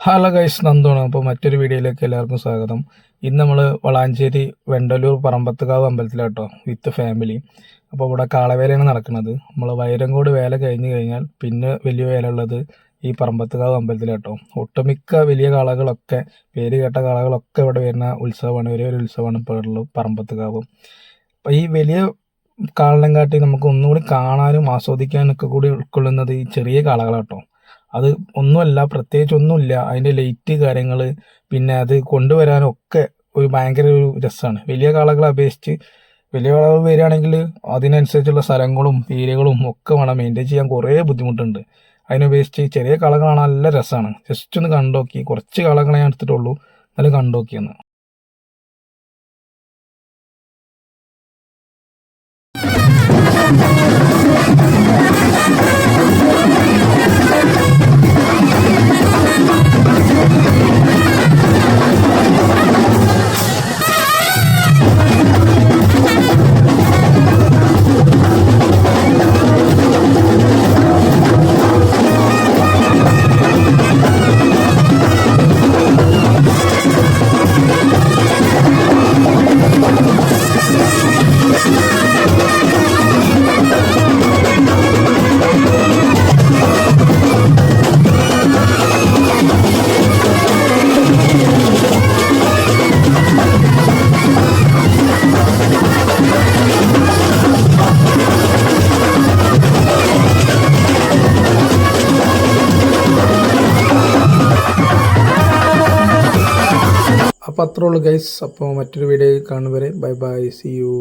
Hello guys, നന്ദുവാണ്. അപ്പോൾ മറ്റൊരു വീഡിയോയിലേക്ക് എല്ലാവർക്കും സ്വാഗതം. ഇന്ന് നമ്മൾ വളാഞ്ചേരി വെണ്ടലൂർ പറമ്പത്തുകാവ് അമ്പലത്തിലാട്ടോ വിത്ത് ഫാമിലി. അപ്പോൾ ഇവിടെ കാളവേലയാണ് നടക്കുന്നത്. നമ്മൾ വൈരങ്കോട് വേല കഴിഞ്ഞ് കഴിഞ്ഞാൽ പിന്നെ വലിയ വേല ഉള്ളത് ഈ പറമ്പത്തുകാവ് അമ്പലത്തിലാട്ടോ. ഒട്ടുമിക്ക വലിയ കാളകളൊക്കെ, പേര് കേട്ട കാളകളൊക്കെ ഇവിടെ വരുന്ന ഉത്സവമാണ്, ഒരു ഉത്സവമാണ് ഇപ്പോൾ ഉള്ളത് പറമ്പത്തുകാവ്. അപ്പോൾ ഈ വലിയ കാളനെ കാട്ടി നമുക്ക് ഒന്നുകൂടി കാണാനും ആസ്വദിക്കാനൊക്കെ കൂടി ഉൾക്കൊള്ളുന്നത് ഈ ചെറിയ കാളകളാട്ടോ. അത് ഒന്നുമല്ല, പ്രത്യേകിച്ച് ഒന്നുമില്ല, അതിൻ്റെ ലൈറ്റ് കാര്യങ്ങൾ, പിന്നെ അത് കൊണ്ടുവരാനൊക്കെ ഒരു ഭയങ്കര ഒരു രസമാണ്. വലിയ കാളകളെ അപേക്ഷിച്ച് വലിയ കാളകൾ വരികയാണെങ്കിൽ അതിനനുസരിച്ചുള്ള സ്ഥലങ്ങളും പീരുകളും ഒക്കെ വേണം മെയിൻറ്റെയിൻ ചെയ്യാൻ, കുറേ ബുദ്ധിമുട്ടുണ്ട്. അതിനപേക്ഷിച്ച് ചെറിയ കാളകളാണ്, നല്ല രസമാണ്. ജസ്റ്റ് ഒന്ന് കണ്ടോക്കി, കുറച്ച് കാളകളെ ഞാൻ എടുത്തിട്ടുള്ളൂ, എന്നാലും കണ്ടോക്കിയെന്ന്. അപ്പോൾ അത്രേ ഉള്ളൂ ഗൈസ്. അപ്പോൾ മറ്റൊരു വീഡിയോ കാണുന്നവരെ ബൈ ബൈ, സി യു.